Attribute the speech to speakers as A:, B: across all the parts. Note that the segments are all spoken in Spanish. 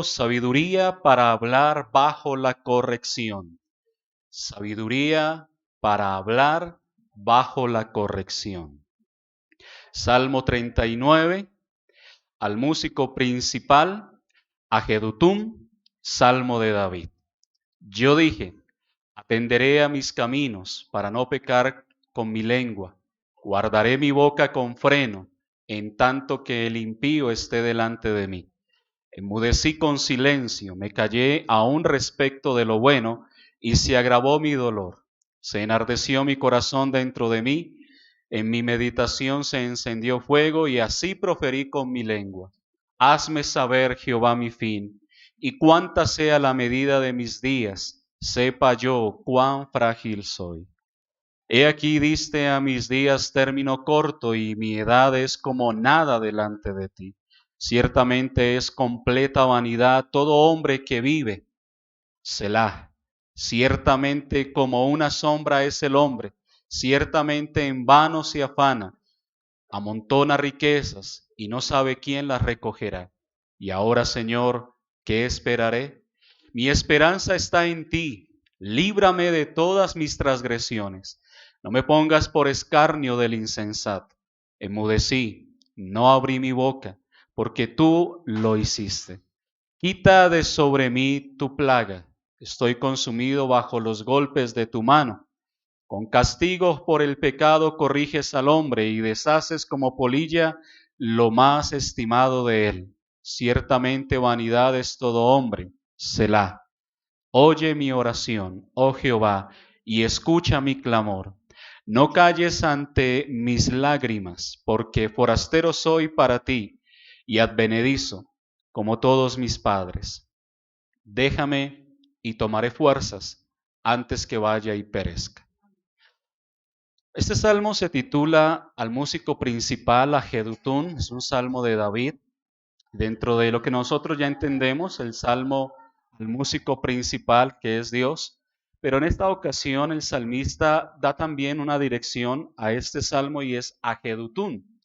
A: Sabiduría para hablar bajo la corrección. Sabiduría para hablar bajo la corrección. Salmo 39, al músico principal, a Jedutum, Salmo de David. Yo dije, atenderé a mis caminos para no pecar con mi lengua. Guardaré mi boca con freno, en tanto que el impío esté delante de mí. Enmudecí con silencio, me callé aún respecto de lo bueno, y se agravó mi dolor. Se enardeció mi corazón dentro de mí, en mi meditación se encendió fuego, y así proferí con mi lengua. Hazme saber, Jehová, mi fin, y cuánta sea la medida de mis días, sepa yo cuán frágil soy. He aquí diste a mis días término corto, y mi edad es como nada delante de ti. Ciertamente es completa vanidad todo hombre que vive. Selah. Ciertamente como una sombra es el hombre. Ciertamente en vano se afana. Amontona riquezas y no sabe quién las recogerá. Y ahora, Señor, ¿qué esperaré? Mi esperanza está en ti. Líbrame de todas mis transgresiones. No me pongas por escarnio del insensato. Enmudecí, no abrí mi boca, porque tú lo hiciste. Quita de sobre mí tu plaga. Estoy consumido bajo los golpes de tu mano. Con castigos por el pecado corriges al hombre y deshaces como polilla lo más estimado de él. Ciertamente vanidad es todo hombre. Selah. Oye mi oración, oh Jehová, y escucha mi clamor. No calles ante mis lágrimas, porque forastero soy para ti y advenedizo, como todos mis padres. Déjame y tomaré fuerzas antes que vaya y perezca. Este salmo se titula Al músico principal, a Jedutún. Es un salmo de David. Dentro de lo que nosotros ya entendemos, el salmo al músico principal, que es Dios. Pero en esta ocasión el salmista da también una dirección a este salmo y es a Jedutún.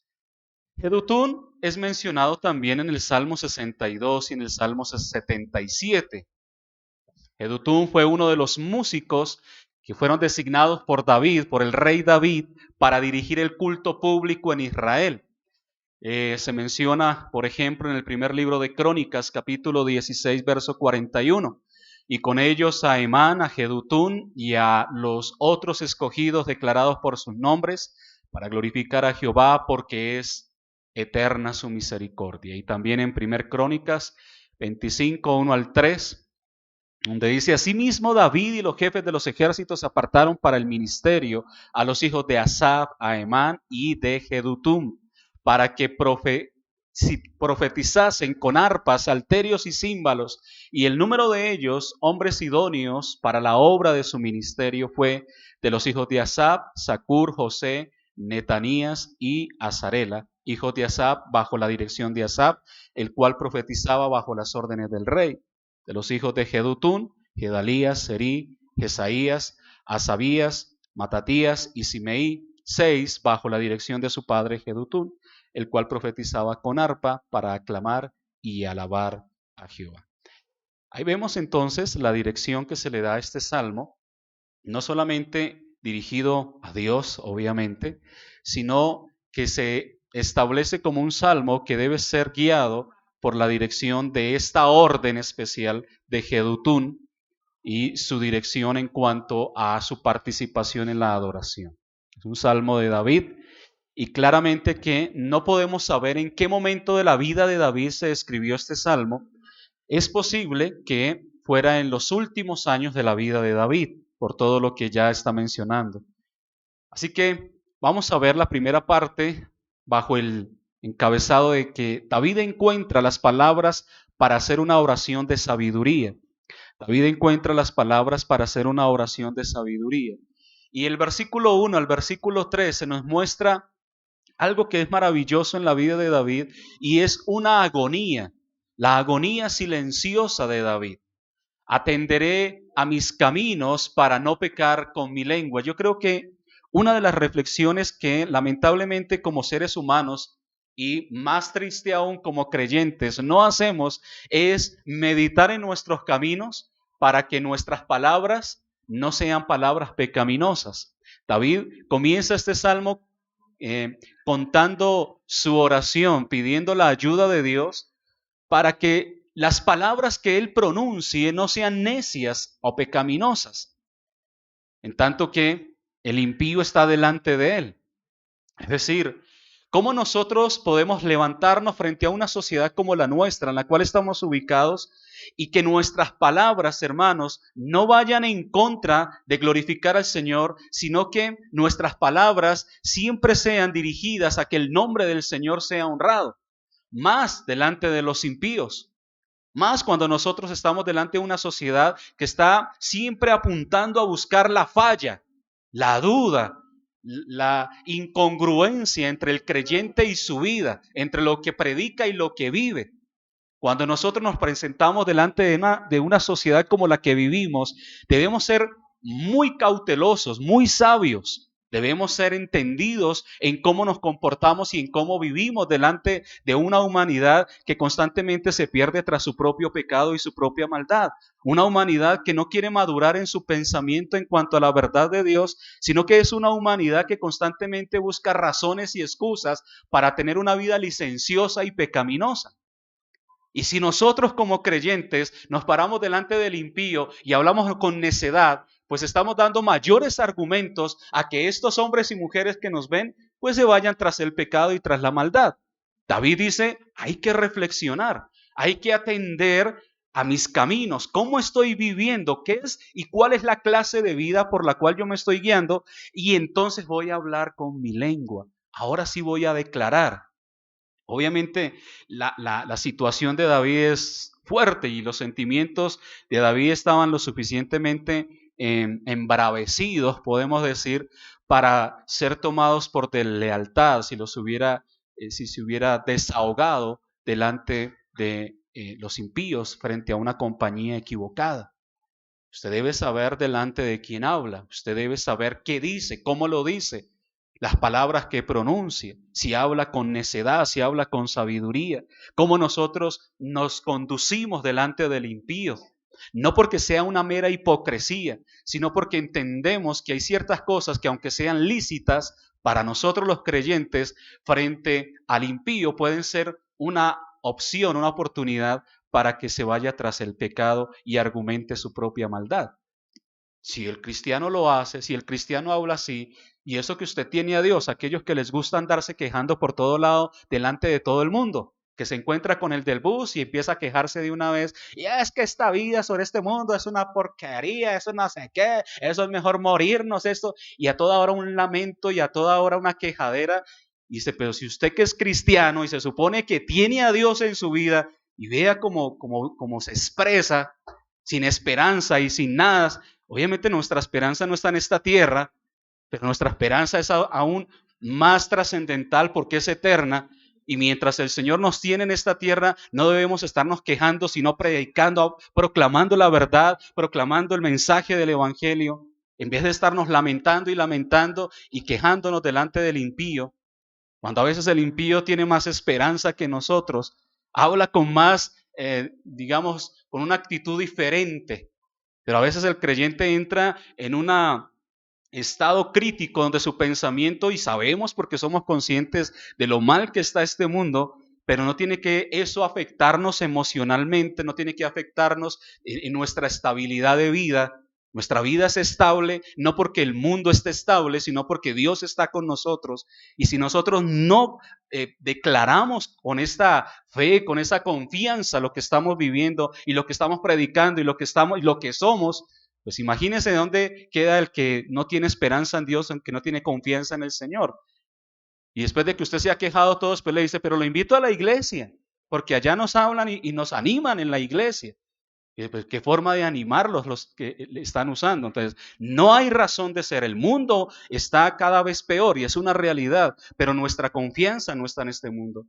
A: Jedutún es mencionado también en el Salmo 62 y en el Salmo 77. Jedutún fue uno de los músicos que fueron designados por David, por el rey David, para dirigir el culto público en Israel. Se menciona, por ejemplo, en el primer libro de Crónicas, capítulo 16, verso 41. Y con ellos a Emán, a Jedutún y a los otros escogidos declarados por sus nombres, para glorificar a Jehová, porque es eterna su misericordia. Y también en primer Crónicas 25, 1 al 3, donde dice, asimismo David y los jefes de los ejércitos apartaron para el ministerio a los hijos de Asaf, a Emán y de Jedutún, para que profetizasen con arpas, salterios y címbalos, y el número de ellos, hombres idóneos para la obra de su ministerio, fue de los hijos de Asaf, Zacur, José, Netanías y Azarela, hijos de Asaf bajo la dirección de Asaf, el cual profetizaba bajo las órdenes del rey. De los hijos de Jedutún, Gedalías, Serí, Jesaías, Asabías, Matatías y Simeí, 6 bajo la dirección de su padre Jedutún, el cual profetizaba con arpa para aclamar y alabar a Jehová. Ahí vemos entonces la dirección que se le da a este salmo, no solamente dirigido a Dios, obviamente, sino que se establece como un salmo que debe ser guiado por la dirección de esta orden especial de Jedutún y su dirección en cuanto a su participación en la adoración. Es un salmo de David y claramente que no podemos saber en qué momento de la vida de David se escribió este salmo. Es posible que fuera en los últimos años de la vida de David, por todo lo que ya está mencionando. Así que vamos a ver la primera parte bajo el encabezado de que David encuentra las palabras para hacer una oración de sabiduría. David encuentra las palabras para hacer una oración de sabiduría. Y el versículo 1 al versículo 3 se nos muestra algo que es maravilloso en la vida de David y es una agonía, la agonía silenciosa de David. Atenderé a mis caminos para no pecar con mi lengua. Yo creo que una de las reflexiones que lamentablemente como seres humanos y más triste aún como creyentes no hacemos es meditar en nuestros caminos para que nuestras palabras no sean palabras pecaminosas. David comienza este salmo contando su oración, pidiendo la ayuda de Dios para que las palabras que él pronuncie no sean necias o pecaminosas, en tanto que el impío está delante de él. Es decir, ¿cómo nosotros podemos levantarnos frente a una sociedad como la nuestra, en la cual estamos ubicados, y que nuestras palabras, hermanos, no vayan en contra de glorificar al Señor, sino que nuestras palabras siempre sean dirigidas a que el nombre del Señor sea honrado, más delante de los impíos? Más cuando nosotros estamos delante de una sociedad que está siempre apuntando a buscar la falla, la duda, la incongruencia entre el creyente y su vida, entre lo que predica y lo que vive. Cuando nosotros nos presentamos delante de una sociedad como la que vivimos, debemos ser muy cautelosos, muy sabios. Debemos ser entendidos en cómo nos comportamos y en cómo vivimos delante de una humanidad que constantemente se pierde tras su propio pecado y su propia maldad. Una humanidad que no quiere madurar en su pensamiento en cuanto a la verdad de Dios, sino que es una humanidad que constantemente busca razones y excusas para tener una vida licenciosa y pecaminosa. Y si nosotros como creyentes nos paramos delante del impío y hablamos con necedad, pues estamos dando mayores argumentos a que estos hombres y mujeres que nos ven, pues se vayan tras el pecado y tras la maldad. David dice, hay que reflexionar, hay que atender a mis caminos, cómo estoy viviendo, qué es y cuál es la clase de vida por la cual yo me estoy guiando, y entonces voy a hablar con mi lengua. Ahora sí voy a declarar. Obviamente la situación de David es fuerte y los sentimientos de David estaban lo suficientemente embravecidos, podemos decir, para ser tomados por lealtad si se hubiera desahogado delante de los impíos frente a una compañía equivocada. Usted debe saber delante de quién habla, usted debe saber qué dice, cómo lo dice, las palabras que pronuncia, si habla con necedad, si habla con sabiduría, cómo nosotros nos conducimos delante del impío. No porque sea una mera hipocresía, sino porque entendemos que hay ciertas cosas que aunque sean lícitas para nosotros los creyentes, frente al impío pueden ser una opción, una oportunidad para que se vaya tras el pecado y argumente su propia maldad. Si el cristiano lo hace, si el cristiano habla así, y eso que usted tiene a Dios, aquellos que les gusta andarse quejando por todo lado, delante de todo el mundo, que se encuentra con el del bus y empieza a quejarse de una vez, y es que esta vida sobre este mundo es una porquería, eso no sé qué, eso es mejor morirnos, esto, y a toda hora un lamento y a toda hora una quejadera. Y dice, pero si usted que es cristiano y se supone que tiene a Dios en su vida, y vea cómo se expresa, sin esperanza y sin nada. Obviamente nuestra esperanza no está en esta tierra, pero nuestra esperanza es aún más trascendental porque es eterna. Y mientras el Señor nos tiene en esta tierra, no debemos estarnos quejando, sino predicando, proclamando la verdad, proclamando el mensaje del Evangelio, en vez de estarnos lamentando y lamentando y quejándonos delante del impío. Cuando a veces el impío tiene más esperanza que nosotros, habla con más, digamos, con una actitud diferente. Pero a veces el creyente entra en un estado crítico donde su pensamiento, y sabemos porque somos conscientes de lo mal que está este mundo, pero no tiene que eso afectarnos emocionalmente, no tiene que afectarnos en nuestra estabilidad de vida. Nuestra vida es estable no porque el mundo esté estable, sino porque Dios está con nosotros. Y si nosotros no declaramos con esta fe, con esa confianza lo que estamos viviendo y lo que estamos predicando y lo que somos, pues imagínense dónde queda el que no tiene esperanza en Dios, el que no tiene confianza en el Señor. Y después de que usted se ha quejado todo, después le dice, pero lo invito a la iglesia, porque allá nos hablan y nos animan en la iglesia. Y pues, ¿qué forma de animarlos los que le están usando? Entonces, no hay razón de ser. El mundo está cada vez peor y es una realidad, pero nuestra confianza no está en este mundo.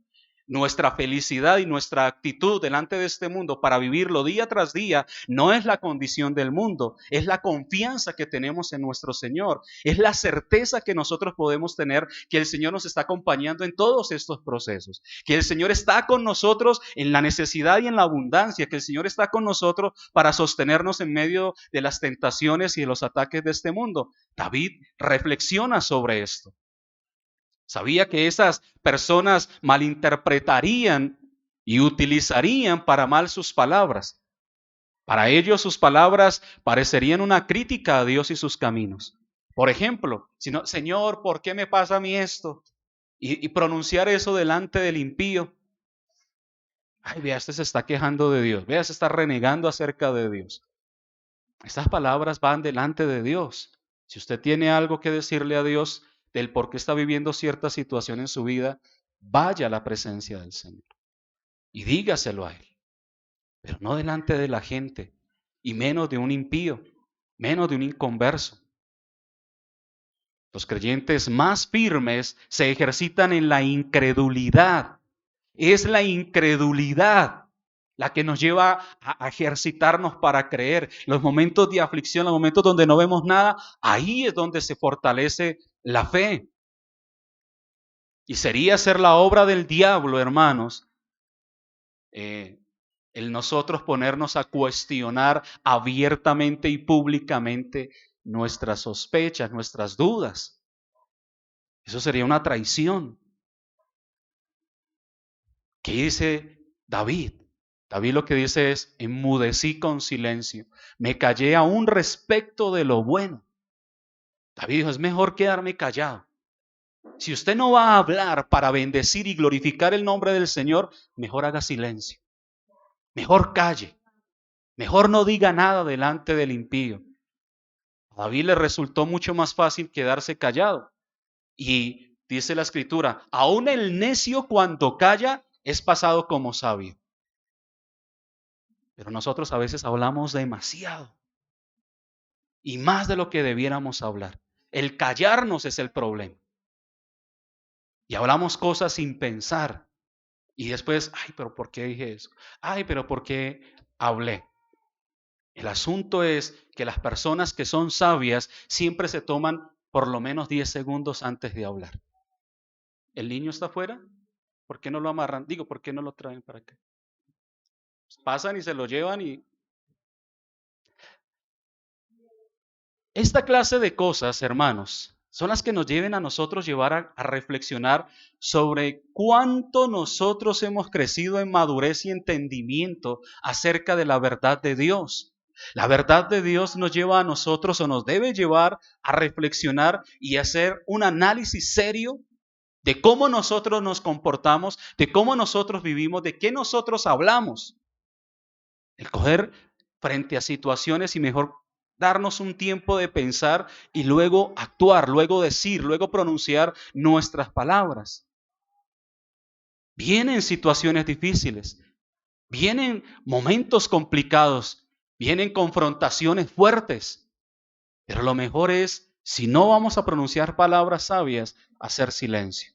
A: Nuestra felicidad y nuestra actitud delante de este mundo para vivirlo día tras día no es la condición del mundo, es la confianza que tenemos en nuestro Señor, es la certeza que nosotros podemos tener que el Señor nos está acompañando en todos estos procesos, que el Señor está con nosotros en la necesidad y en la abundancia, que el Señor está con nosotros para sostenernos en medio de las tentaciones y de los ataques de este mundo. David reflexiona sobre esto. Sabía que esas personas malinterpretarían y utilizarían para mal sus palabras. Para ellos sus palabras parecerían una crítica a Dios y sus caminos. Por ejemplo, si no, Señor, ¿por qué me pasa a mí esto? Y pronunciar eso delante del impío. Ay, vea, este se está quejando de Dios. Vea, se está renegando acerca de Dios. Estas palabras van delante de Dios. Si usted tiene algo que decirle a Dios del por qué está viviendo cierta situación en su vida, vaya a la presencia del Señor y dígaselo a Él, pero no delante de la gente y menos de un impío, menos de un inconverso. Los creyentes más firmes se ejercitan en la incredulidad. Es la incredulidad la que nos lleva a ejercitarnos para creer. Los momentos de aflicción, los momentos donde no vemos nada, ahí es donde se fortalece la fe. Y sería hacer la obra del diablo, hermanos, el nosotros ponernos a cuestionar abiertamente y públicamente nuestras sospechas, nuestras dudas. Eso sería una traición. ¿Qué dice David? David lo que dice es, enmudecí con silencio, me callé aún respecto de lo bueno. David dijo, es mejor quedarme callado. Si usted no va a hablar para bendecir y glorificar el nombre del Señor, mejor haga silencio, mejor calle, mejor no diga nada delante del impío. A David le resultó mucho más fácil quedarse callado. Y dice la Escritura, aún el necio cuando calla es pasado como sabio. Pero nosotros a veces hablamos demasiado y más de lo que debiéramos hablar. El callarnos es el problema. Y hablamos cosas sin pensar. Y después, ay, pero ¿por qué dije eso? Ay, pero ¿por qué hablé? El asunto es que las personas que son sabias siempre se toman por lo menos 10 segundos antes de hablar. ¿El niño está afuera? ¿Por qué no lo amarran? Digo, ¿por qué no lo traen para acá? Pasan y se lo llevan y... Esta clase de cosas, hermanos, son las que nos lleven a nosotros a reflexionar sobre cuánto nosotros hemos crecido en madurez y entendimiento acerca de la verdad de Dios. La verdad de Dios nos lleva a nosotros o nos debe llevar a reflexionar y hacer un análisis serio de cómo nosotros nos comportamos, de cómo nosotros vivimos, de qué nosotros hablamos. El coger frente a situaciones y mejor darnos un tiempo de pensar y luego actuar, luego decir, luego pronunciar nuestras palabras. Vienen situaciones difíciles, vienen momentos complicados, vienen confrontaciones fuertes, pero lo mejor es, si no vamos a pronunciar palabras sabias, hacer silencio.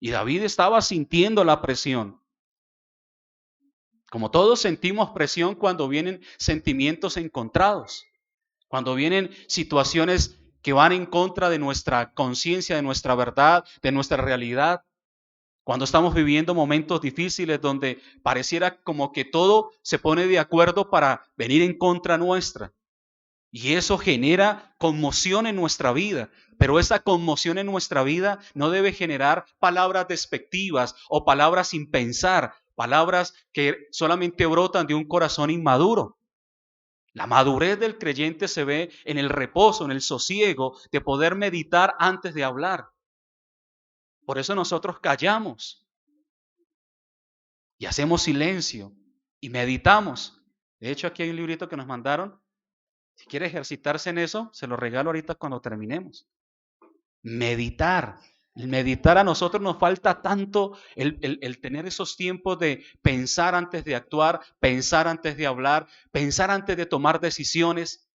A: Y David estaba sintiendo la presión. Como todos sentimos presión cuando vienen sentimientos encontrados. Cuando vienen situaciones que van en contra de nuestra conciencia, de nuestra verdad, de nuestra realidad. Cuando estamos viviendo momentos difíciles donde pareciera como que todo se pone de acuerdo para venir en contra nuestra. Y eso genera conmoción en nuestra vida. Pero esa conmoción en nuestra vida no debe generar palabras despectivas o palabras sin pensar, palabras que solamente brotan de un corazón inmaduro. La madurez del creyente se ve en el reposo, en el sosiego de poder meditar antes de hablar. Por eso nosotros callamos y hacemos silencio y meditamos. De hecho, aquí hay un librito que nos mandaron. Si quiere ejercitarse en eso, se lo regalo ahorita cuando terminemos. Meditar. El meditar a nosotros nos falta tanto el tener esos tiempos de pensar antes de actuar, pensar antes de hablar, pensar antes de tomar decisiones,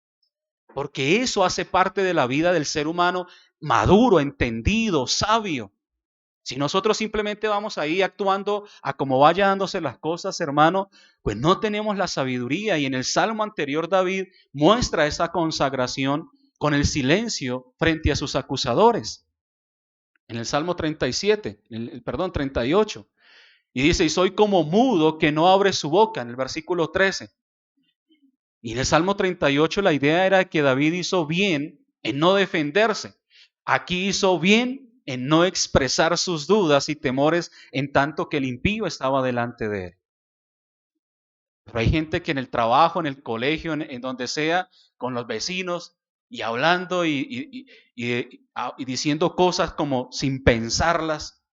A: porque eso hace parte de la vida del ser humano maduro, entendido, sabio. Si nosotros simplemente vamos ahí actuando a como vaya dándose las cosas, hermano, pues no tenemos la sabiduría. Y en el salmo anterior David muestra esa consagración con el silencio frente a sus acusadores. En el Salmo 37, perdón, 38. Y dice, y soy como mudo que no abre su boca, en el versículo 13. Y en el Salmo 38 la idea era que David hizo bien en no defenderse. Aquí hizo bien en no expresar sus dudas y temores en tanto que el impío estaba delante de él. Pero hay gente que en el trabajo, en el colegio, en donde sea, con los vecinos y hablando y diciendo cosas como sin pensarlas,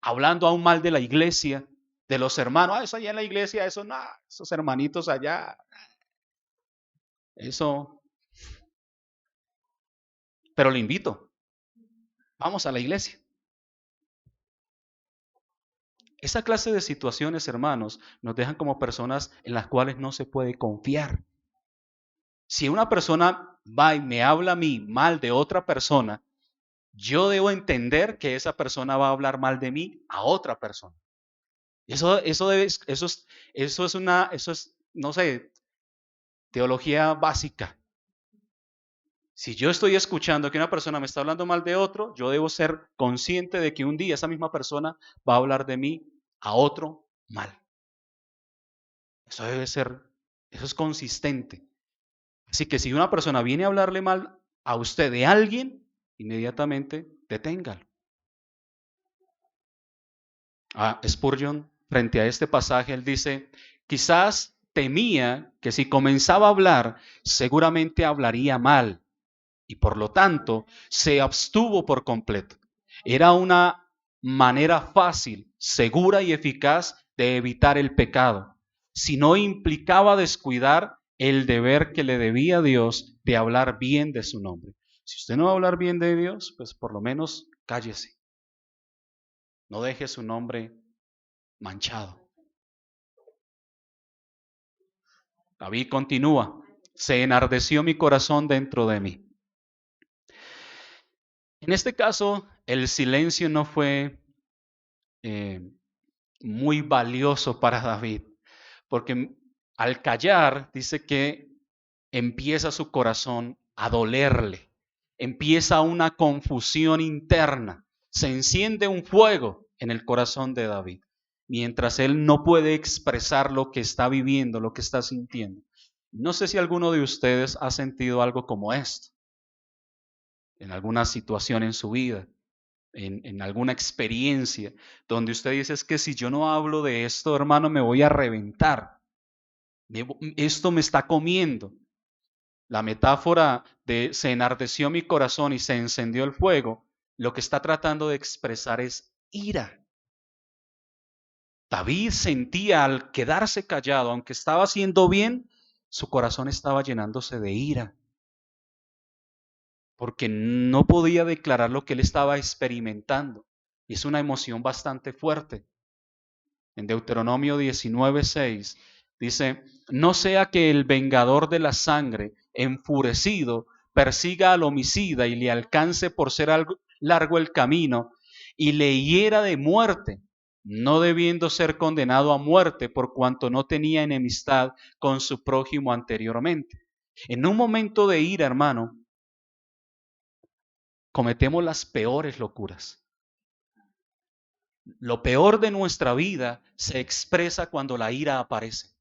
A: hablando aún mal de la iglesia, de los hermanos. Eso allá en la iglesia, eso no, esos hermanitos allá, eso. Pero le invito, vamos a la iglesia. Esa clase de situaciones, hermanos, nos dejan como personas en las cuales no se puede confiar. Si una persona va y me habla a mí mal de otra persona, yo debo entender que esa persona va a hablar mal de mí a otra persona. Eso es, no sé, teología básica. Si yo estoy escuchando que una persona me está hablando mal de otro, yo debo ser consciente de que un día esa misma persona va a hablar de mí a otro mal. Eso debe ser, eso es consistente. Así que si una persona viene a hablarle mal a usted de alguien, inmediatamente deténgalo. Spurgeon, frente a este pasaje, él dice, quizás temía que si comenzaba a hablar, seguramente hablaría mal y por lo tanto se abstuvo por completo. Era una manera fácil, segura y eficaz de evitar el pecado, si no implicaba descuidar el deber que le debía a Dios de hablar bien de su nombre. Si usted no va a hablar bien de Dios, pues por lo menos cállese. No deje su nombre manchado. David continúa, se enardeció mi corazón dentro de mí. En este caso, el silencio no fue eh, muy valioso para David, porque al callar dice que empieza su corazón a dolerle, empieza una confusión interna, se enciende un fuego en el corazón de David, mientras él no puede expresar lo que está viviendo, lo que está sintiendo. No sé si alguno de ustedes ha sentido algo como esto, en alguna situación en su vida, en alguna experiencia, donde usted dice, es que si yo no hablo de esto, hermano, me voy a reventar. Esto me está comiendo. La metáfora de se enardeció mi corazón y se encendió el fuego, lo que está tratando de expresar es ira. David sentía al quedarse callado, aunque estaba haciendo bien, su corazón estaba llenándose de ira, porque no podía declarar lo que él estaba experimentando. Y es una emoción bastante fuerte. En Deuteronomio 19:6 dice, no sea que el vengador de la sangre, enfurecido, persiga al homicida y le alcance por ser algo largo el camino y le hiera de muerte, no debiendo ser condenado a muerte por cuanto no tenía enemistad con su prójimo anteriormente. En un momento de ira, hermano, cometemos las peores locuras. Lo peor de nuestra vida se expresa cuando la ira aparece.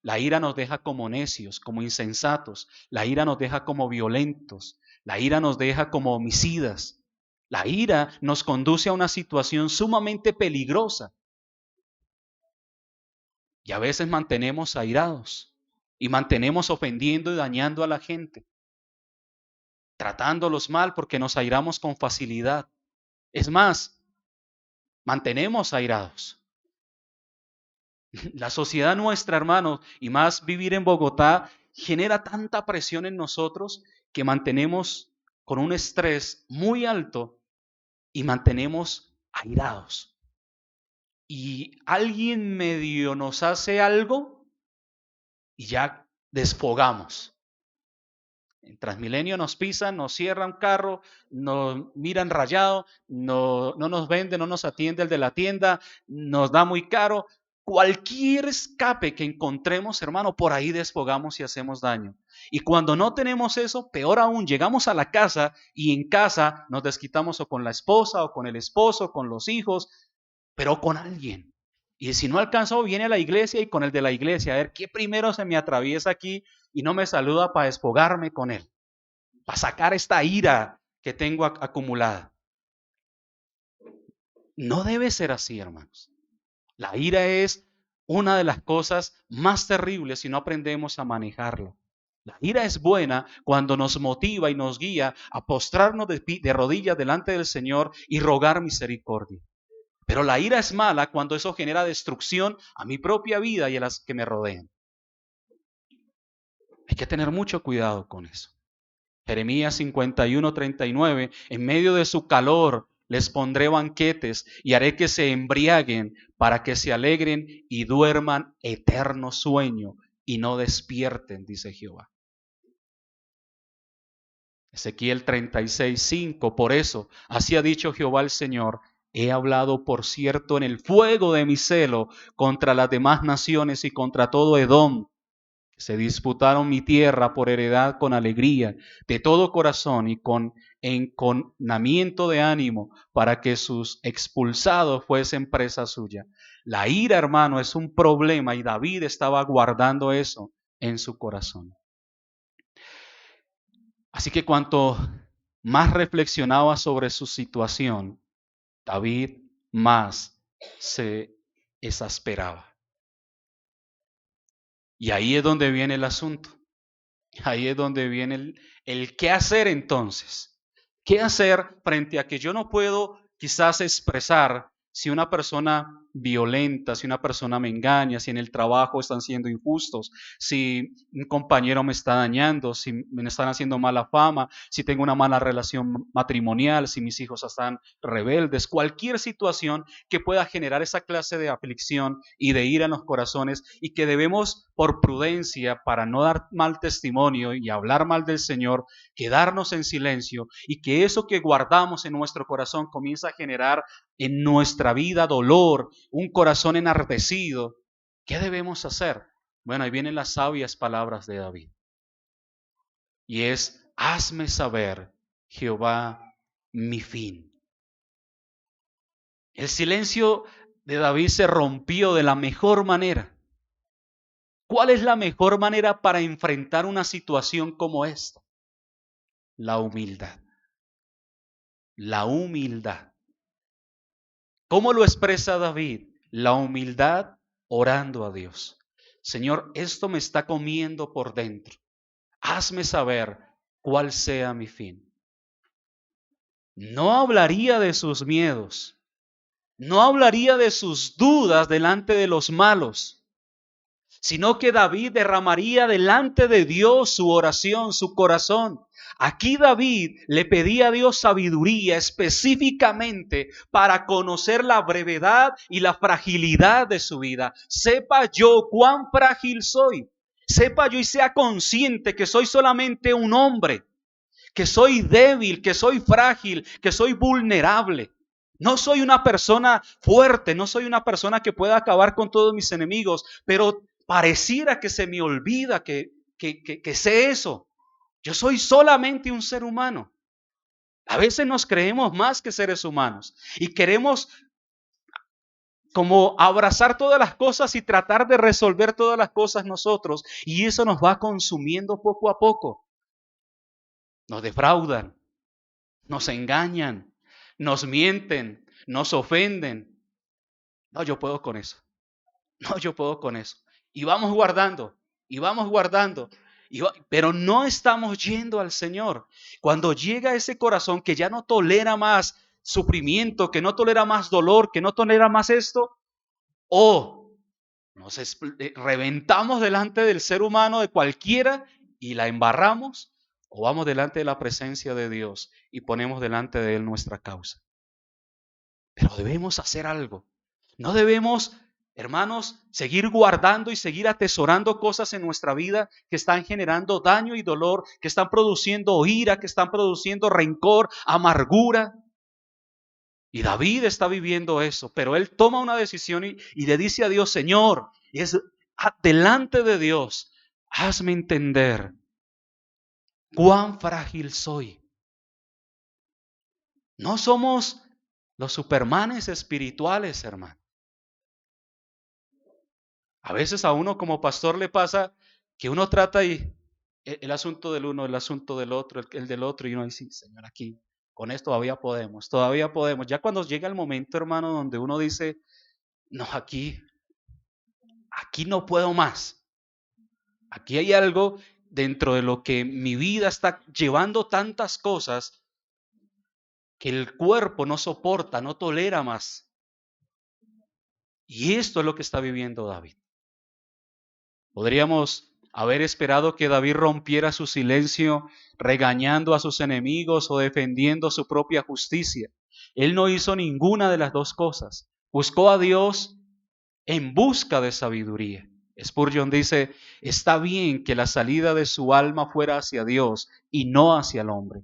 A: La ira nos deja como necios, como insensatos. La ira nos deja como violentos. La ira nos deja como homicidas. La ira nos conduce a una situación sumamente peligrosa. Y a veces mantenemos airados y mantenemos ofendiendo y dañando a la gente, tratándolos mal porque nos airamos con facilidad. Es más, mantenemos airados. La sociedad nuestra, hermanos, y más vivir en Bogotá, genera tanta presión en nosotros que mantenemos con un estrés muy alto y mantenemos airados. Y alguien medio nos hace algo y ya desfogamos. En Transmilenio nos pisan, nos cierran un carro, nos miran rayado, no nos vende, no nos atiende el de la tienda, nos da muy caro. Cualquier escape que encontremos, hermano, por ahí desfogamos y hacemos daño. Y cuando no tenemos eso, peor aún, llegamos a la casa y en casa nos desquitamos o con la esposa o con el esposo, con los hijos, pero con alguien. Y si no alcanzó, viene a la iglesia y con el de la iglesia, a ver qué primero se me atraviesa aquí y no me saluda para desfogarme con él, para sacar esta ira que tengo acumulada. No debe ser así, hermanos. La ira es una de las cosas más terribles si no aprendemos a manejarla. La ira es buena cuando nos motiva y nos guía a postrarnos de rodillas delante del Señor y rogar misericordia. Pero la ira es mala cuando eso genera destrucción a mi propia vida y a las que me rodean. Hay que tener mucho cuidado con eso. Jeremías 51:39, en medio de su calor les pondré banquetes y haré que se embriaguen para que se alegren y duerman eterno sueño y no despierten, dice Jehová. Ezequiel 36:5, por eso, así ha dicho Jehová el Señor, he hablado por cierto en el fuego de mi celo contra las demás naciones y contra todo Edom. Se disputaron mi tierra por heredad con alegría, de todo corazón y con enconamiento de ánimo, para que sus expulsados fuesen presa suya. La ira, hermano, es un problema y David estaba guardando eso en su corazón. Así que cuanto más reflexionaba sobre su situación, David más se exasperaba. Y ahí es donde viene el asunto. Ahí es donde viene el qué hacer entonces. ¿Qué hacer frente a que yo no puedo quizás expresar si una persona violenta, si una persona me engaña, si en el trabajo están siendo injustos, si un compañero me está dañando, si me están haciendo mala fama, si tengo una mala relación matrimonial, si mis hijos están rebeldes, cualquier situación que pueda generar esa clase de aflicción y de ira en los corazones y que debemos por prudencia para no dar mal testimonio y hablar mal del Señor, quedarnos en silencio y que eso que guardamos en nuestro corazón comienza a generar en nuestra vida dolor, un corazón enardecido. ¿Qué debemos hacer? Bueno, ahí vienen las sabias palabras de David. Y es, hazme saber, Jehová, mi fin. El silencio de David se rompió de la mejor manera. ¿Cuál es la mejor manera para enfrentar una situación como esta? La humildad. La humildad. ¿Cómo lo expresa David? La humildad orando a Dios. Señor, esto me está comiendo por dentro. Hazme saber cuál sea mi fin. No hablaría de sus miedos. No hablaría de sus dudas delante de los malos, sino que David derramaría delante de Dios su oración, su corazón. Aquí David le pedía a Dios sabiduría específicamente para conocer la brevedad y la fragilidad de su vida. Sepa yo cuán frágil soy. Sepa yo y sea consciente que soy solamente un hombre, que soy débil, que soy frágil, que soy vulnerable. No soy una persona fuerte, no soy una persona que pueda acabar con todos mis enemigos, pero pareciera que se me olvida que sé eso. Yo soy solamente un ser humano. A veces nos creemos más que seres humanos y queremos como abrazar todas las cosas y tratar de resolver todas las cosas nosotros, y eso nos va consumiendo poco a poco. Nos defraudan, nos engañan, nos mienten, nos ofenden. No, yo puedo con eso. No, yo puedo con eso. Y vamos guardando, y vamos guardando. Pero no estamos yendo al Señor. Cuando llega ese corazón que ya no tolera más sufrimiento, que no tolera más dolor, que no tolera más esto, o nos reventamos delante del ser humano, de cualquiera, y la embarramos, o vamos delante de la presencia de Dios y ponemos delante de Él nuestra causa. Pero debemos hacer algo. No debemos Hermanos, seguir guardando y seguir atesorando cosas en nuestra vida que están generando daño y dolor, que están produciendo ira, que están produciendo rencor, amargura. Y David está viviendo eso, pero él toma una decisión y le dice a Dios, Señor, delante de Dios, hazme entender cuán frágil soy. No somos los supermanes espirituales, hermano. A veces a uno como pastor le pasa que uno trata y el asunto del uno, el asunto del otro, el del otro, y uno dice, sí, Señor, aquí, con esto todavía podemos, todavía podemos. Ya cuando llega el momento, hermano, donde uno dice, no, aquí no puedo más. Aquí hay algo dentro de lo que mi vida está llevando tantas cosas que el cuerpo no soporta, no tolera más. Y esto es lo que está viviendo David. Podríamos haber esperado que David rompiera su silencio regañando a sus enemigos o defendiendo su propia justicia. Él no hizo ninguna de las dos cosas. Buscó a Dios en busca de sabiduría. Spurgeon dice, está bien que la salida de su alma fuera hacia Dios y no hacia el hombre.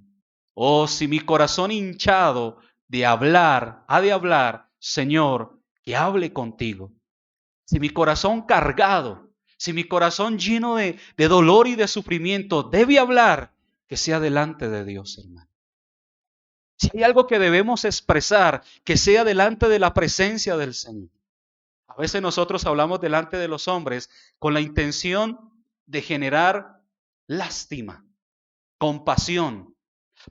A: Oh, si mi corazón hinchado de hablar, ha de hablar, Señor, que hable contigo. Si mi corazón cargado, si mi corazón lleno de dolor y de sufrimiento debe hablar, que sea delante de Dios, hermano. Si hay algo que debemos expresar, que sea delante de la presencia del Señor. A veces nosotros hablamos delante de los hombres con la intención de generar lástima, compasión,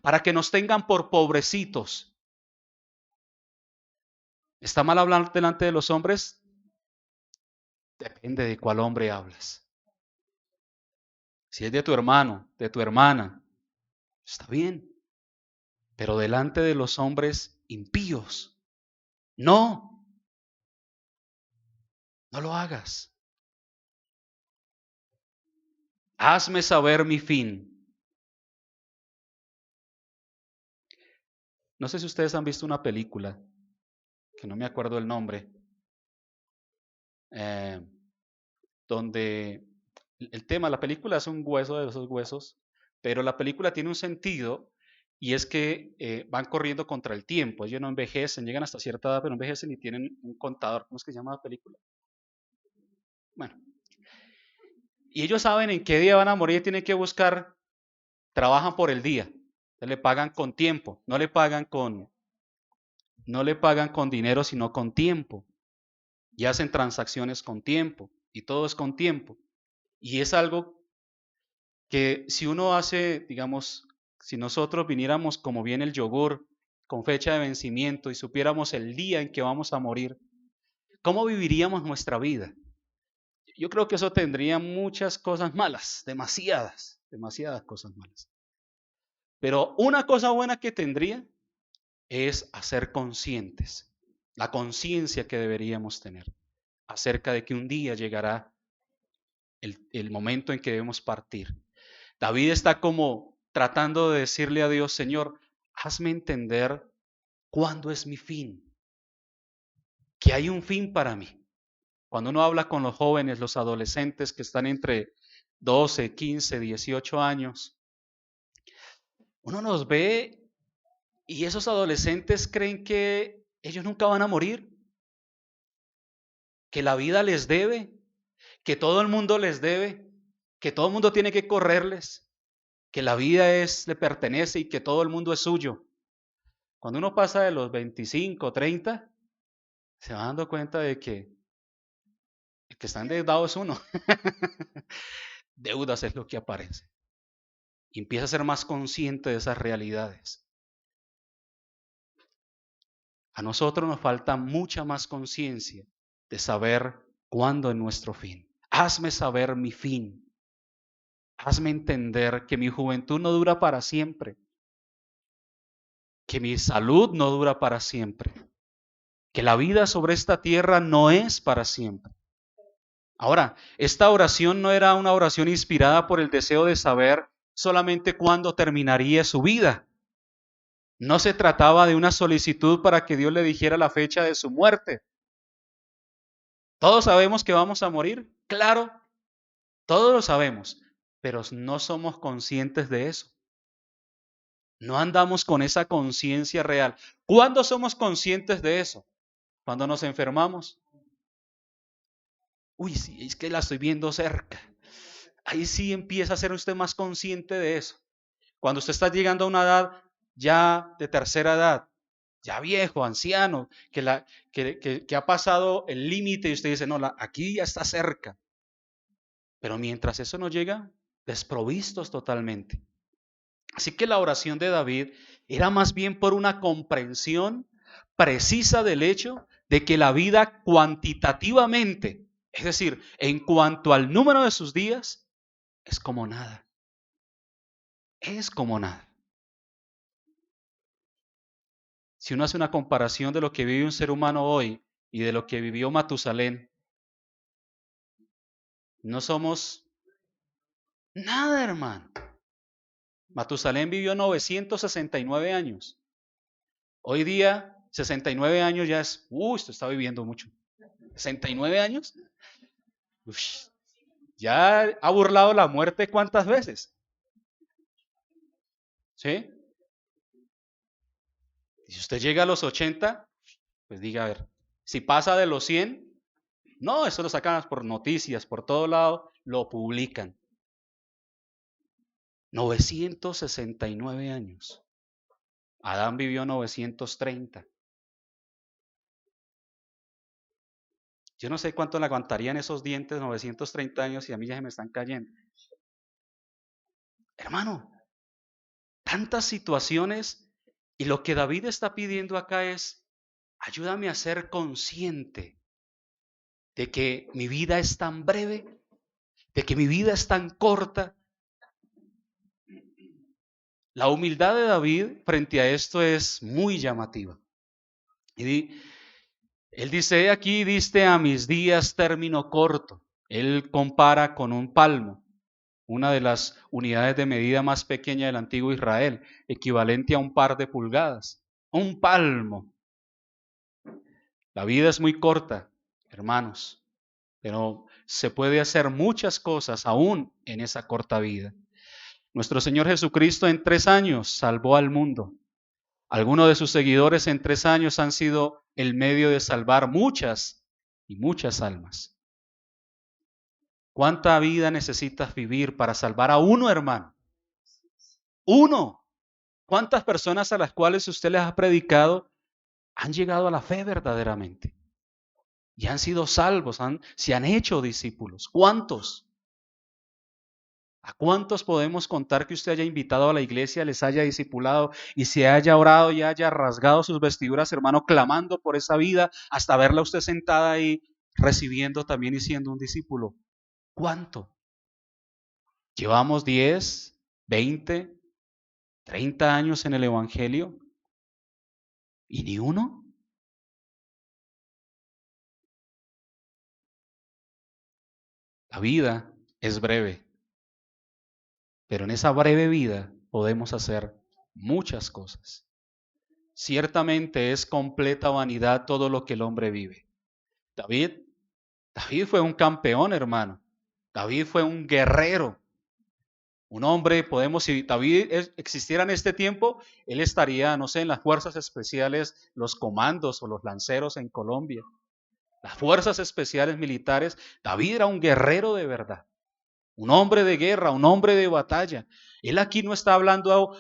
A: para que nos tengan por pobrecitos. ¿Está mal hablar delante de los hombres? Depende de cuál hombre hablas. Si es de tu hermano, de tu hermana, está bien. Pero delante de los hombres impíos, no lo hagas. Hazme saber mi fin. No sé si ustedes han visto una película, que no me acuerdo el nombre, donde el tema, la película es un hueso de esos huesos, pero la película tiene un sentido y es que van corriendo contra el tiempo. Ellos no envejecen, llegan hasta cierta edad, pero no envejecen y tienen un contador. ¿Cómo es que se llama la película? Bueno, y ellos saben en qué día van a morir y tienen que buscar, trabajan por el día, le pagan con tiempo, no le pagan con dinero, sino con tiempo. Y hacen transacciones con tiempo, y todo es con tiempo. Y es algo que si uno hace, digamos, si nosotros viniéramos como viene el yogur, con fecha de vencimiento y supiéramos el día en que vamos a morir, ¿cómo viviríamos nuestra vida? Yo creo que eso tendría muchas cosas malas, demasiadas cosas malas. Pero una cosa buena que tendría es hacer conscientes, la conciencia que deberíamos tener acerca de que un día llegará el momento en que debemos partir. David está como tratando de decirle a Dios, Señor, hazme entender cuándo es mi fin, que hay un fin para mí. Cuando uno habla con los jóvenes, los adolescentes que están entre 12, 15, 18 años, uno los ve y esos adolescentes creen que ellos nunca van a morir, que la vida les debe, que todo el mundo les debe, que todo el mundo tiene que correrles, que la vida le pertenece y que todo el mundo es suyo. Cuando uno pasa de los 25, 30, se va dando cuenta de que el que está endeudado es uno. Deudas es lo que aparece. Y empieza a ser más consciente de esas realidades. A nosotros nos falta mucha más conciencia de saber cuándo es nuestro fin. Hazme saber mi fin. Hazme entender que mi juventud no dura para siempre, que mi salud no dura para siempre, que la vida sobre esta tierra no es para siempre. Ahora, esta oración no era una oración inspirada por el deseo de saber solamente cuándo terminaría su vida. No se trataba de una solicitud para que Dios le dijera la fecha de su muerte. Todos sabemos que vamos a morir, claro, todos lo sabemos, pero no somos conscientes de eso. No andamos con esa conciencia real. ¿Cuándo somos conscientes de eso? Cuando nos enfermamos. Uy, sí, es que la estoy viendo cerca. Ahí sí empieza a ser usted más consciente de eso. Cuando usted está llegando a una edad ya de tercera edad, ya viejo, anciano, que ha pasado el límite y usted dice, no, aquí ya está cerca. Pero mientras eso no llega, desprovistos totalmente. Así que la oración de David era más bien por una comprensión precisa del hecho de que la vida cuantitativamente, es decir, en cuanto al número de sus días, es como nada. Es como nada. Si uno hace una comparación de lo que vive un ser humano hoy y de lo que vivió Matusalén, no somos nada, hermano. Matusalén vivió 969 años. Hoy día, 69 años ya es, usted está viviendo mucho. 69 años, uf, ya ha burlado la muerte cuántas veces. ¿Sí? Y si usted llega a los 80, pues diga, a ver, si pasa de los 100, no, eso lo sacan por noticias, por todo lado, lo publican. 969 años. Adán vivió 930. Yo no sé cuánto le aguantarían esos dientes 930 años y a mí ya se me están cayendo. Hermano, tantas situaciones y lo que David está pidiendo acá es, ayúdame a ser consciente de que mi vida es tan breve, de que mi vida es tan corta. La humildad de David frente a esto es muy llamativa. Y él dice, aquí diste a mis días término corto. Él compara con un palmo, una de las unidades de medida más pequeña del antiguo Israel, equivalente a un par de pulgadas. Un palmo. La vida es muy corta, hermanos, pero se puede hacer muchas cosas aún en esa corta vida. Nuestro Señor Jesucristo en 3 años salvó al mundo. Algunos de sus seguidores en 3 años han sido el medio de salvar muchas y muchas almas. ¿Cuánta vida necesitas vivir para salvar a uno, hermano? Uno. ¿Cuántas personas a las cuales usted les ha predicado han llegado a la fe verdaderamente? Y han sido salvos, se han hecho discípulos. ¿Cuántos? ¿A cuántos podemos contar que usted haya invitado a la iglesia, les haya discipulado y se haya orado y haya rasgado sus vestiduras, hermano, clamando por esa vida hasta verla usted sentada ahí recibiendo también y siendo un discípulo? ¿Cuánto? ¿Llevamos 10, 20, 30 años en el Evangelio y ni uno? La vida es breve, pero en esa breve vida podemos hacer muchas cosas. Ciertamente es completa vanidad todo lo que el hombre vive. David fue un campeón, hermano. David fue un guerrero. Un hombre, si David existiera en este tiempo, él estaría, no sé, en las fuerzas especiales, los comandos o los lanceros en Colombia. Las fuerzas especiales militares. David era un guerrero de verdad. Un hombre de guerra, un hombre de batalla. Él aquí no está hablando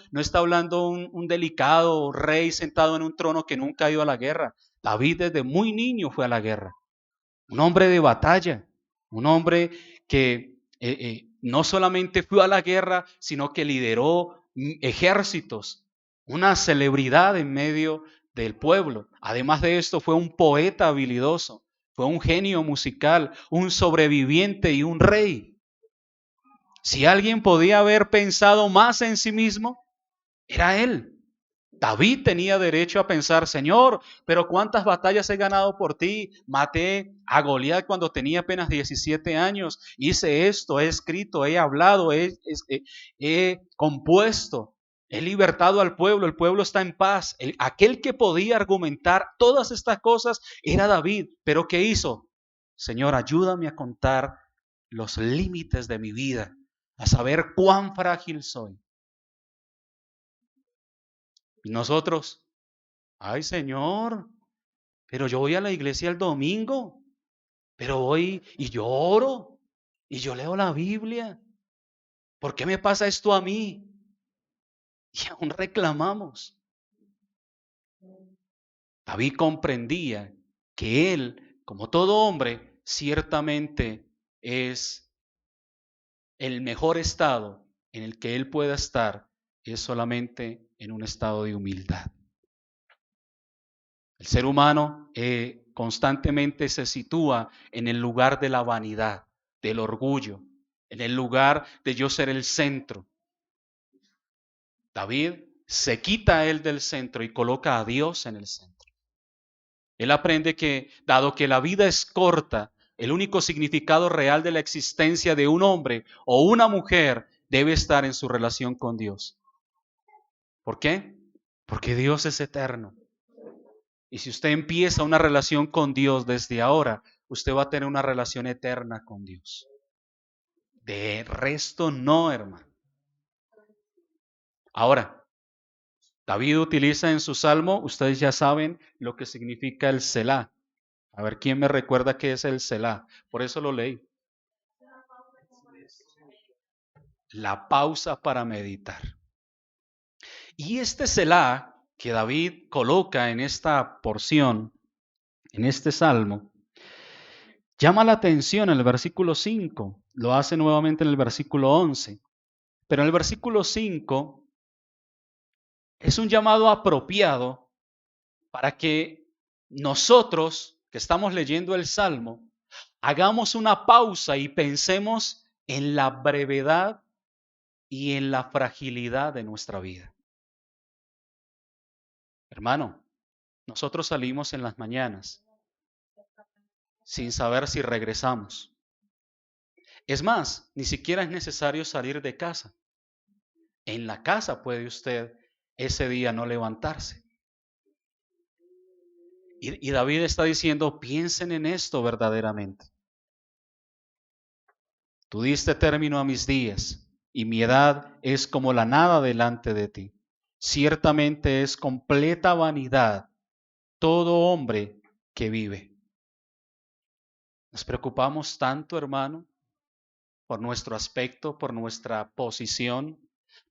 A: un delicado rey sentado en un trono que nunca ha ido a la guerra. David desde muy niño fue a la guerra. Un hombre de batalla, un hombre que no solamente fue a la guerra, sino que lideró ejércitos, una celebridad en medio del pueblo. Además de esto, fue un poeta habilidoso, fue un genio musical, un sobreviviente y un rey. Si alguien podía haber pensado más en sí mismo, era él. David tenía derecho a pensar, Señor, pero ¿cuántas batallas he ganado por ti? Maté a Goliat cuando tenía apenas 17 años. Hice esto, he escrito, he hablado, he compuesto, he libertado al pueblo, el pueblo está en paz. Aquel que podía argumentar todas estas cosas era David. ¿Pero qué hizo? Señor, ayúdame a contar los límites de mi vida, a saber cuán frágil soy. Y nosotros, ay Señor, pero yo voy a la iglesia el domingo, pero voy y yo oro y yo leo la Biblia. ¿Por qué me pasa esto a mí? Y aún reclamamos. David comprendía que él, como todo hombre, ciertamente es el mejor estado en el que él pueda estar, es solamente en un estado de humildad. El ser humano constantemente se sitúa en el lugar de la vanidad, del orgullo, en el lugar de yo ser el centro. David se quita a él del centro y coloca a Dios en el centro. Él aprende que, dado que la vida es corta, el único significado real de la existencia de un hombre o una mujer debe estar en su relación con Dios. ¿Por qué? Porque Dios es eterno. Y si usted empieza una relación con Dios desde ahora, usted va a tener una relación eterna con Dios. De resto no, hermano. Ahora, David utiliza en su salmo, ustedes ya saben lo que significa el Selah. A ver, ¿quién me recuerda qué es el Selah? Por eso lo leí. La pausa para meditar. Y este Selah que David coloca en esta porción, en este salmo, llama la atención en el versículo 5, lo hace nuevamente en el versículo 11, pero en el versículo 5 es un llamado apropiado para que nosotros que estamos leyendo el salmo hagamos una pausa y pensemos en la brevedad y en la fragilidad de nuestra vida. Hermano, nosotros salimos en las mañanas sin saber si regresamos. Es más, ni siquiera es necesario salir de casa. En la casa puede usted ese día no levantarse. Y David está diciendo, piensen en esto verdaderamente. Tú diste término a mis días y mi edad es como la nada delante de ti. Ciertamente es completa vanidad todo hombre que vive. Nos preocupamos tanto, hermano, por nuestro aspecto, por nuestra posición.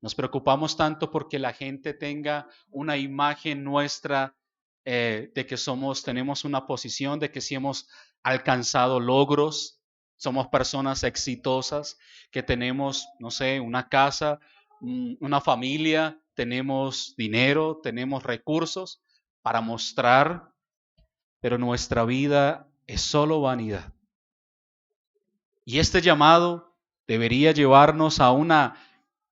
A: Nos preocupamos tanto porque la gente tenga una imagen nuestra de que tenemos una posición, de que sí hemos alcanzado logros, somos personas exitosas, que tenemos, no sé, una casa, una familia, tenemos dinero, tenemos recursos para mostrar, pero nuestra vida es solo vanidad. Y este llamado debería llevarnos a una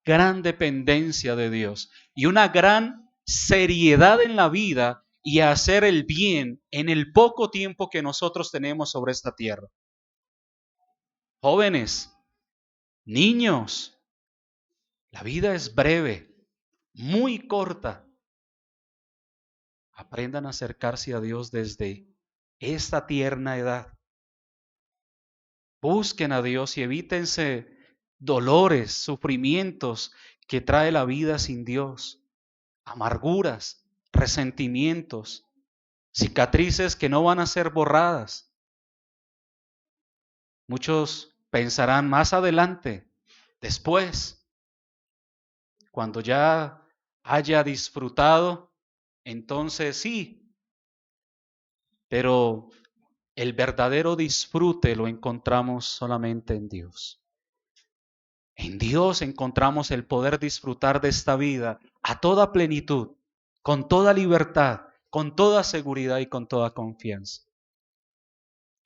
A: gran dependencia de Dios y una gran seriedad en la vida y a hacer el bien en el poco tiempo que nosotros tenemos sobre esta tierra. Jóvenes, niños, la vida es breve, muy corta. Aprendan a acercarse a Dios desde esta tierna edad. Busquen a Dios y evítense dolores, sufrimientos que trae la vida sin Dios, amarguras, resentimientos, cicatrices que no van a ser borradas. Muchos pensarán más adelante, después, cuando ya haya disfrutado, entonces sí, pero el verdadero disfrute lo encontramos solamente en Dios. En Dios encontramos el poder disfrutar de esta vida a toda plenitud, con toda libertad, con toda seguridad y con toda confianza.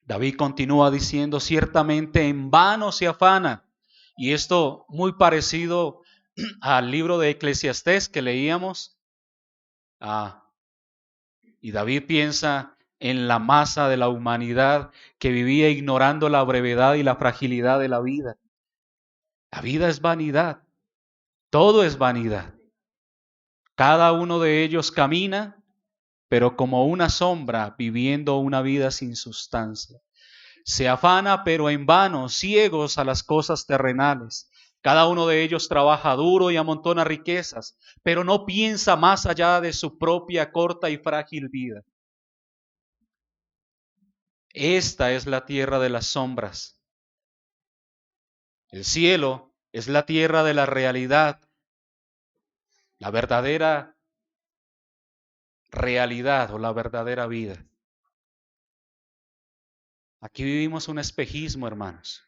A: David continúa diciendo, ciertamente en vano se afana. Y esto muy parecido al libro de Eclesiastés que leíamos. Y David piensa en la masa de la humanidad que vivía ignorando la brevedad y la fragilidad de la vida. La vida es vanidad, todo es vanidad. Cada uno de ellos camina, pero como una sombra, viviendo una vida sin sustancia. Se afana, pero en vano, ciegos a las cosas terrenales. Cada uno de ellos trabaja duro y amontona riquezas, pero no piensa más allá de su propia corta y frágil vida. Esta es la tierra de las sombras. El cielo es la tierra de la realidad, la verdadera realidad o la verdadera vida. Aquí vivimos un espejismo, hermanos.